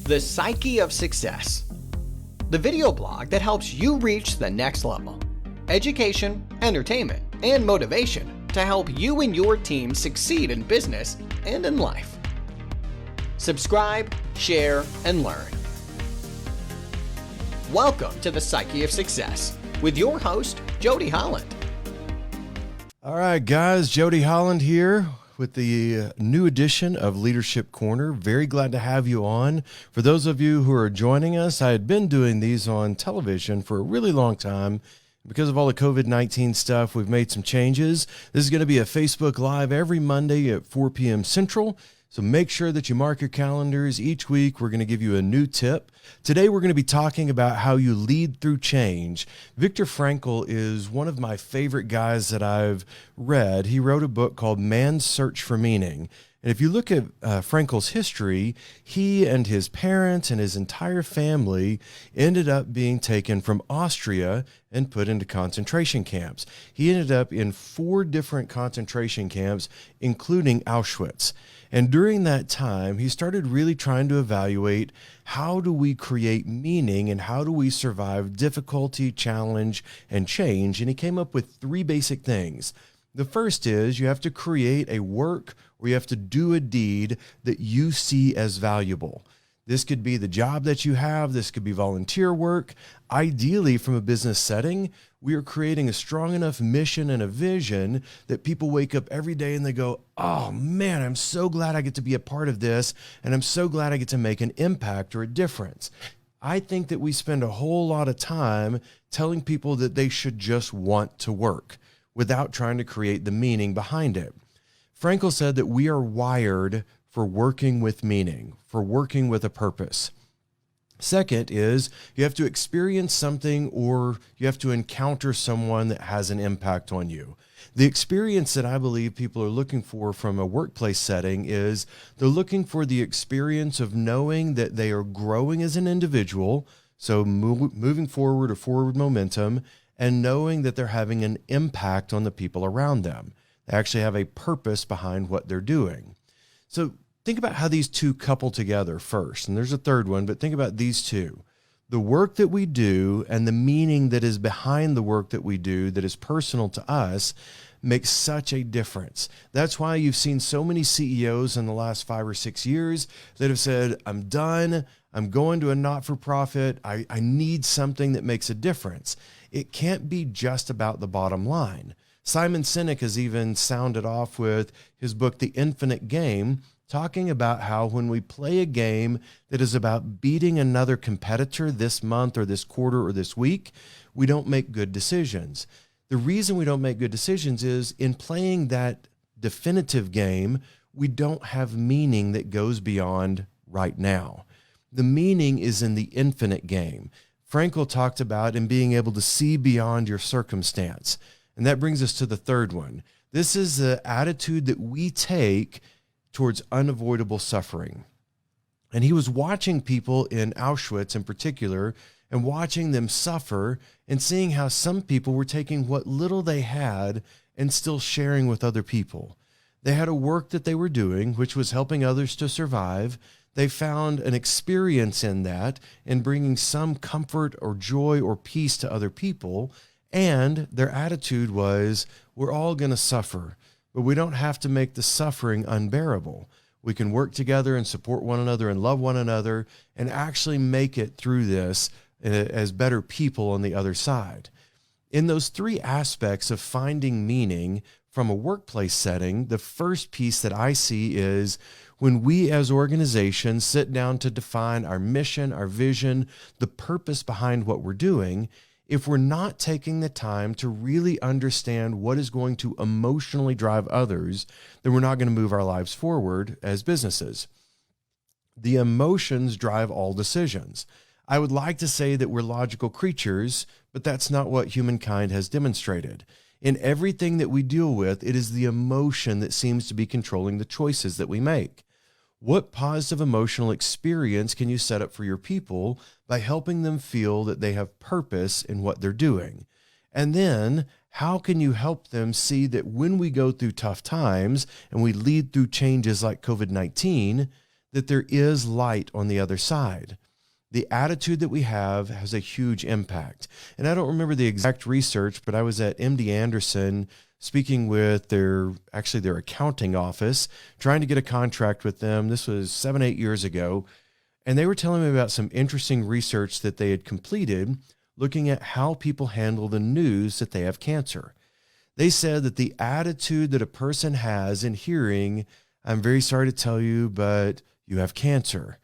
The Psyche of Success, the video blog that helps you reach the next level. Education, entertainment, and motivation to help you and your team succeed in business and in life. Subscribe, share, and learn. Welcome to the Psyche of Success with your host, Jody Holland. All right, guys, Jody Holland here with the new edition of Leadership Corner. Very glad to have you on. For those of you who are joining us, I had been doing these on television for a really long time. Because of all the COVID-19 stuff, we've made some changes. This is going to be a Facebook Live every Monday at 4 p.m. Central. So make sure that you mark your calendars. Each week, we're going to give you a new tip. Today, we're going to be talking about how you lead through change. Viktor Frankl is one of my favorite guys that I've read. He wrote a book called Man's Search for Meaning. And if you look at Frankl's history, he and his parents and his entire family ended up being taken from Austria and put into concentration camps. He ended up in 4 different concentration camps, including Auschwitz. And during that time, he started really trying to evaluate how do we create meaning and how do we survive difficulty, challenge, and change. And he came up with 3 basic things. The first is you have to create a work or you have to do a deed that you see as valuable. This could be the job that you have. This could be volunteer work. Ideally, from a business setting, we are creating a strong enough mission and a vision that people wake up every day and they go, oh man, I'm so glad I get to be a part of this. And I'm so glad I get to make an impact or a difference. I think that we spend a whole lot of time telling people that they should just want to work without trying to create the meaning behind it. Frankl said that we are wired for working with meaning, for working with a purpose. Second is you have to experience something or you have to encounter someone that has an impact on you. The experience that I believe people are looking for from a workplace setting is they're looking for the experience of knowing that they are growing as an individual, so moving forward or forward momentum, and knowing that they're having an impact on the people around them. They actually have a purpose behind what they're doing. So think about how these two couple together first. And there's a third one, but think about these two. The work that we do and the meaning that is behind the work that we do that is personal to us makes such a difference. That's why you've seen so many CEOs in the last 5 or 6 years that have said, I'm done. I'm going to a not-for-profit. I need something that makes a difference. It can't be just about the bottom line. Simon Sinek has even sounded off with his book, The Infinite Game, talking about how when we play a game that is about beating another competitor this month or this quarter or this week, we don't make good decisions. The reason we don't make good decisions is in playing that definitive game, we don't have meaning that goes beyond right now. The meaning is in the infinite game. Frankl talked about in being able to see beyond your circumstance. And that brings us to the third one. This is the attitude that we take towards unavoidable suffering. And he was watching people in Auschwitz in particular and watching them suffer and seeing how some people were taking what little they had and still sharing with other people. They had a work that they were doing, which was helping others to survive. They found an experience in that and bringing some comfort or joy or peace to other people. And their attitude was, we're all going to suffer, but we don't have to make the suffering unbearable. We can work together and support one another and love one another and actually make it through this as better people on the other side. In those 3 aspects of finding meaning from a workplace setting, the first piece that I see is when we as organizations sit down to define our mission, our vision, the purpose behind what we're doing, if we're not taking the time to really understand what is going to emotionally drive others, then we're not going to move our lives forward as businesses. The emotions drive all decisions. I would like to say that we're logical creatures, but that's not what humankind has demonstrated. In everything that we deal with, it is the emotion that seems to be controlling the choices that we make. What positive emotional experience can you set up for your people by helping them feel that they have purpose in what they're doing? And then how can you help them see that when we go through tough times and we lead through changes like COVID-19, that there is light on the other side. The attitude that we have has a huge impact. And I don't remember the exact research, but I was at MD Anderson speaking with their accounting office, trying to get a contract with them. This was 7-8 years ago. And they were telling me about some interesting research that they had completed looking at how people handle the news that they have cancer. They said that the attitude that a person has in hearing, "I'm very sorry to tell you, but you have cancer,"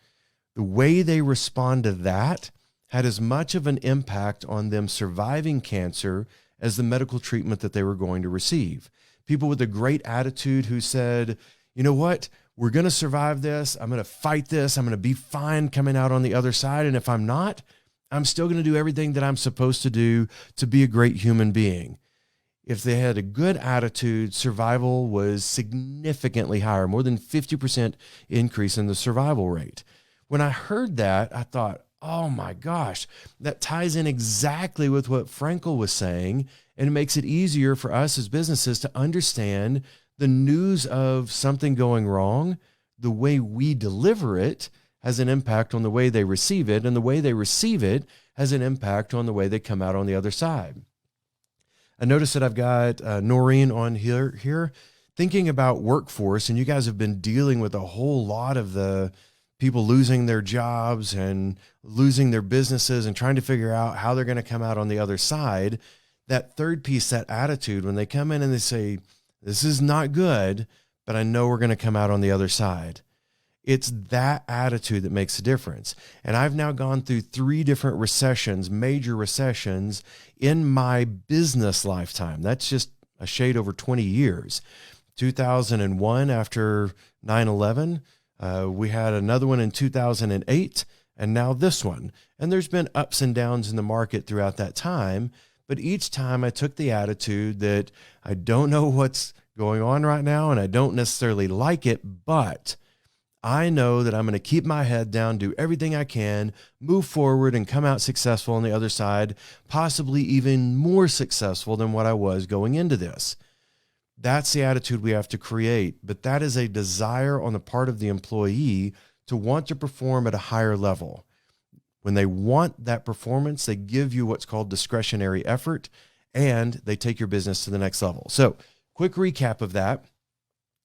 the way they respond to that had as much of an impact on them surviving cancer as the medical treatment that they were going to receive. People with a great attitude who said, "You know what? We're going to survive this. I'm going to fight this. I'm going to be fine coming out on the other side. And if I'm not, I'm still going to do everything that I'm supposed to do to be a great human being." If they had a good attitude, survival was significantly higher, more than 50% increase in the survival rate. When I heard that, I thought, oh my gosh, that ties in exactly with what Frankel was saying, and it makes it easier for us as businesses to understand the news of something going wrong. The way we deliver it has an impact on the way they receive it, and the way they receive it has an impact on the way they come out on the other side. I noticed that I've got Noreen on here thinking about workforce, and you guys have been dealing with a whole lot of the people losing their jobs and losing their businesses and trying to figure out how they're going to come out on the other side. That third piece, that attitude, when they come in and they say, "This is not good, but I know we're going to come out on the other side." It's that attitude that makes a difference. And I've now gone through 3 different recessions, major recessions in my business lifetime. That's just a shade over 20 years. 2001 after 9/11, we had another one in 2008, and now this one. And there's been ups and downs in the market throughout that time. But each time I took the attitude that I don't know what's going on right now, and I don't necessarily like it, but I know that I'm going to keep my head down, do everything I can, move forward, and come out successful on the other side, possibly even more successful than what I was going into this. That's the attitude we have to create, but that is a desire on the part of the employee to want to perform at a higher level. When they want that performance, they give you what's called discretionary effort, and they take your business to the next level. So, quick recap of that.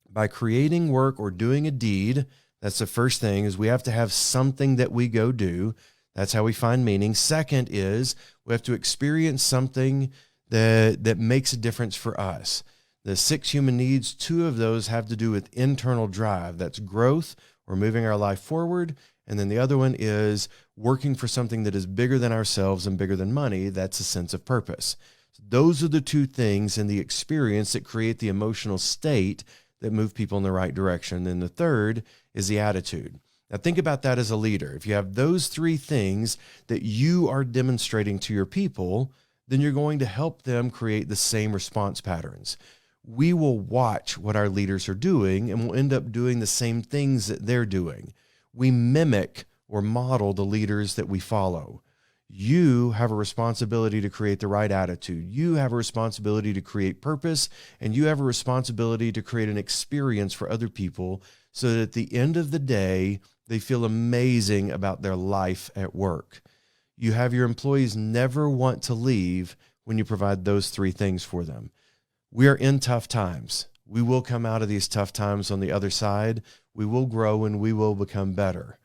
By creating work or doing a deed, that's the first thing, is we have to have something that we go do. That's how we find meaning. Second is we have to experience something that makes a difference for us. The 6 human needs, 2 of those have to do with internal drive. That's growth or moving our life forward. And then the other one is working for something that is bigger than ourselves and bigger than money. That's a sense of purpose. So those are the 2 things in the experience that create the emotional state that move people in the right direction. Then the third is the attitude. Now think about that as a leader. If you have those 3 things that you are demonstrating to your people, then you're going to help them create the same response patterns. We will watch what our leaders are doing, and we'll end up doing the same things that they're doing. We mimic or model the leaders that we follow. You have a responsibility to create the right attitude. You have a responsibility to create purpose, and you have a responsibility to create an experience for other people so that at the end of the day, they feel amazing about their life at work. You have your employees never want to leave when you provide those 3 things for them. We are in tough times. We will come out of these tough times on the other side. We will grow and we will become better.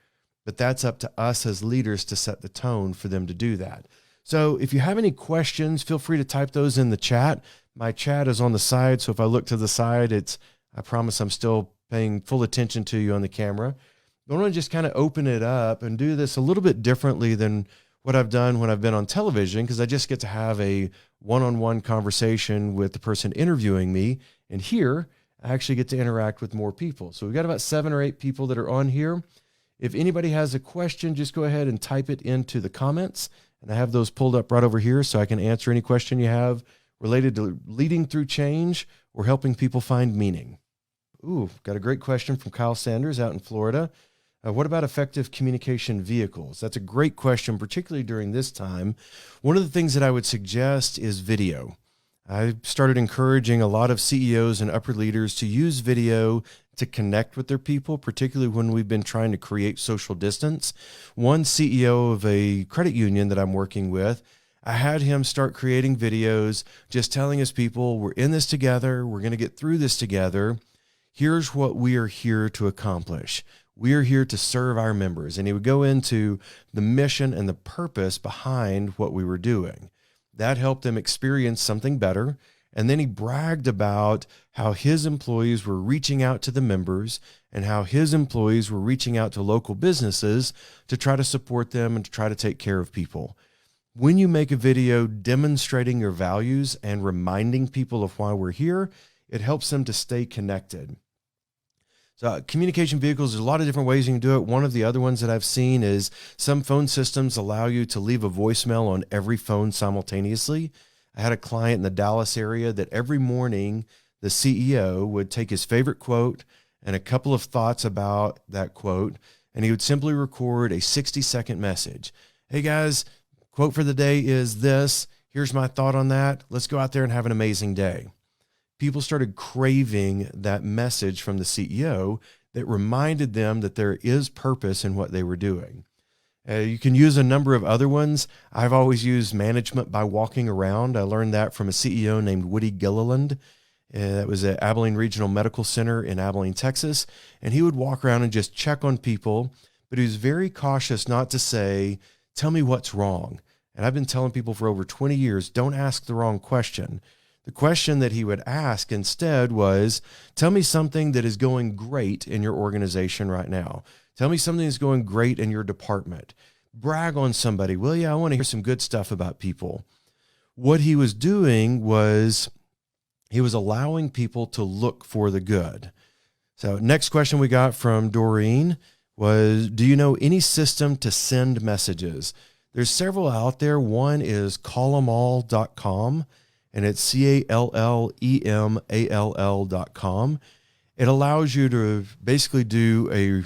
But that's up to us as leaders to set the tone for them to do that. So if you have any questions, feel free to type those in the chat. My chat is on the side, so if I look to the side, I promise I'm still paying full attention to you on the camera. I want to just kind of open it up and do this a little bit differently than what I've done when I've been on television, because I just get to have a one-on-one conversation with the person interviewing me. And here, I actually get to interact with more people. So we've got about 7 or 8 people that are on here. If anybody has a question, just go ahead and type it into the comments. And I have those pulled up right over here so I can answer any question you have related to leading through change or helping people find meaning. Ooh, got a great question from Kyle Sanders out in Florida. What about effective communication vehicles? That's a great question, particularly during this time. One of the things that I would suggest is video. I started encouraging a lot of CEOs and upper leaders to use video to connect with their people, particularly when we've been trying to create social distance. One CEO of a credit union that I'm working with, I had him start creating videos just telling his people, we're in this together, we're going to get through this together. Here's what we are here to accomplish. We are here to serve our members. And he would go into the mission and the purpose behind what we were doing. That helped them experience something better. And then he bragged about how his employees were reaching out to the members and how his employees were reaching out to local businesses to try to support them and to try to take care of people. When you make a video demonstrating your values and reminding people of why we're here, it helps them to stay connected. So communication vehicles, there's a lot of different ways you can do it. One of the other ones that I've seen is some phone systems allow you to leave a voicemail on every phone simultaneously. I had a client in the Dallas area that every morning the CEO would take his favorite quote and a couple of thoughts about that quote, and he would simply record a 60-second message. Hey guys, quote for the day is this. Here's my thought on that. Let's go out there and have an amazing day. People started craving that message from the CEO that reminded them that there is purpose in what they were doing. You can use a number of other ones. I've always used management by walking around. I learned that from a CEO named Woody Gilliland. That was at Abilene Regional Medical Center in Abilene, Texas. And he would walk around and just check on people, but he was very cautious not to say, tell me what's wrong. And I've been telling people for over 20 years, don't ask the wrong question. The question that he would ask instead was, tell me something that is going great in your organization right now. Tell me something that's going great in your department. Brag on somebody. Well, yeah, I want to hear some good stuff about people. What he was doing was he was allowing people to look for the good. So next question we got from Doreen was, do you know any system to send messages? There's several out there. One is callemall.com, and it's CALLEMALL.com. It allows you to basically do a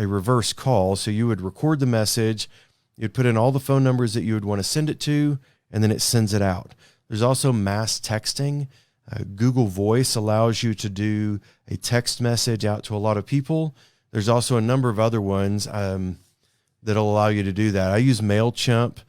reverse call. So you would record the message, you'd put in all the phone numbers that you would want to send it to, and then it sends it out. There's also mass texting. Google Voice allows you to do a text message out to a lot of people. There's also a number of other ones that'll allow you to do that. I use MailChimp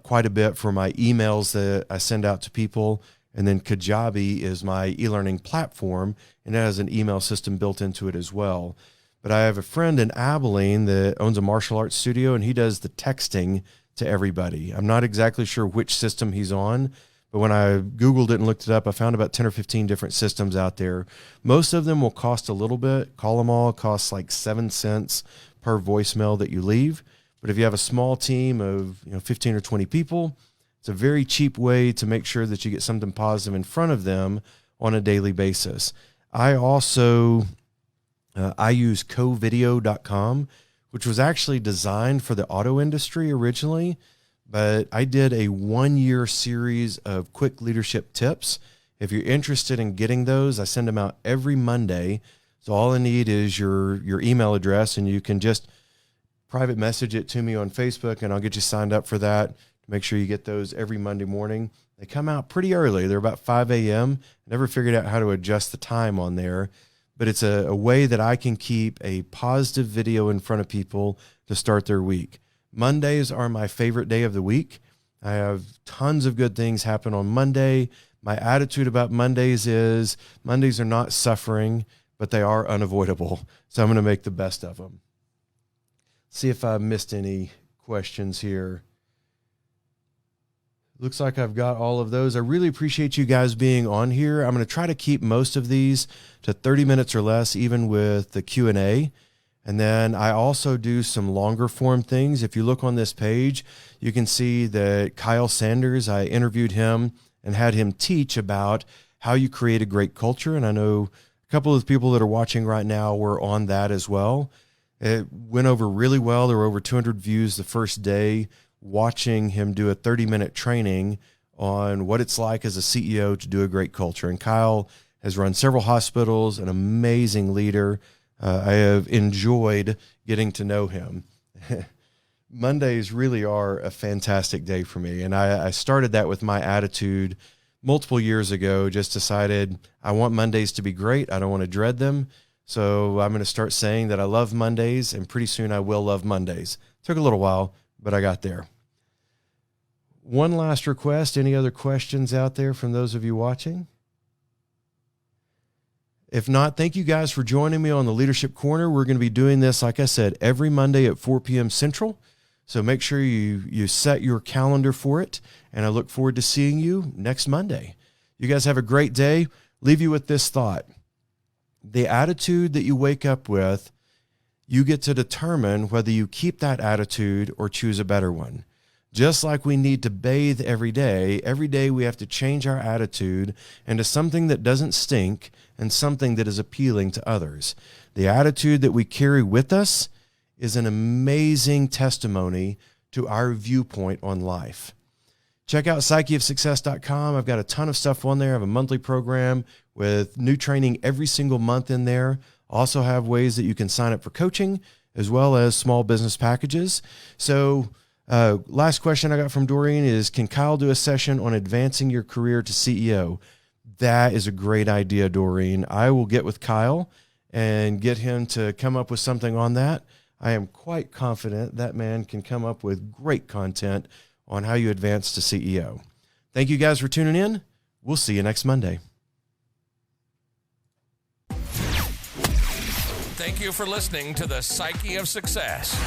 quite a bit for my emails that I send out to people. And then Kajabi is my e-learning platform, and it has an email system built into it as well. But I have a friend in Abilene that owns a martial arts studio, and he does the texting to everybody. I'm not exactly sure which system he's on, but when I Googled it and looked it up, I found about 10 or 15 different systems out there. Most of them will cost a little bit. Call them all costs like 7 cents per voicemail that you leave. But if you have a small team of 15 or 20 people, it's a very cheap way to make sure that you get something positive in front of them on a daily basis. I also I use covideo.com, which was actually designed for the auto industry originally, but I did a 1-year series of quick leadership tips. If you're interested in getting those, I send them out every Monday. So all I need is your email address, and you can just private message it to me on Facebook, and I'll get you signed up for that. Make sure you get those every Monday morning. They come out pretty early. They're about 5 a.m. I never figured out how to adjust the time on there, but it's a way that I can keep a positive video in front of people to start their week. Mondays are my favorite day of the week. I have tons of good things happen on Monday. My attitude about Mondays is Mondays are not suffering, but they are unavoidable. So I'm going to make the best of them. See if I missed any questions here. Looks like I've got all of those. I really appreciate you guys being on here. I'm going to try to keep most of these to 30 minutes or less, even with the Q&A. And then I also do some longer form things. If you look on this page, you can see that Kyle Sanders, I interviewed him and had him teach about how you create a great culture. And I know a couple of the people that are watching right now were on that as well. It went over really well. There were over 200 views the first day, watching him do a 30-minute training on what it's like as a CEO to do a great culture. And Kyle has run several hospitals, an amazing leader. I have enjoyed getting to know him. Mondays really are a fantastic day for me. And I started that with my attitude multiple years ago, just decided I want Mondays to be great. I don't want to dread them. So I'm going to start saying that I love Mondays, and pretty soon I will love Mondays. Took a little while, but I got there. One last request. Any other questions out there from those of you watching? If not, thank you guys for joining me on the Leadership Corner. We're going to be doing this, like I said, every Monday at 4 p.m. Central. So make sure you set your calendar for it, and I look forward to seeing you next Monday. You guys have a great day. Leave you with this thought. The attitude that you wake up with, you get to determine whether you keep that attitude or choose a better one. Just like we need to bathe every day we have to change our attitude into something that doesn't stink and something that is appealing to others. The attitude that we carry with us is an amazing testimony to our viewpoint on life. Check out psycheofsuccess.com. I've got a ton of stuff on there. I have a monthly program with new training every single month in there. Also have ways that you can sign up for coaching as well as small business packages. So last question I got from Doreen is, can Kyle do a session on advancing your career to CEO? That is a great idea, Doreen. I will get with Kyle and get him to come up with something on that. I am quite confident that man can come up with great content on how you advance to CEO. Thank you guys for tuning in. We'll see you next Monday. Thank you for listening to the Psyche of Success.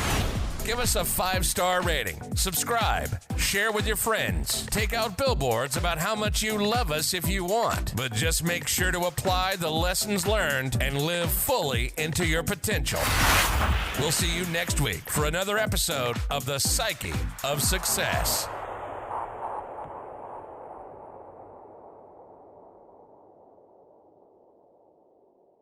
Give us a 5-star rating, subscribe, share with your friends, take out billboards about how much you love us if you want, but just make sure to apply the lessons learned and live fully into your potential. We'll see you next week for another episode of the Psyche of Success.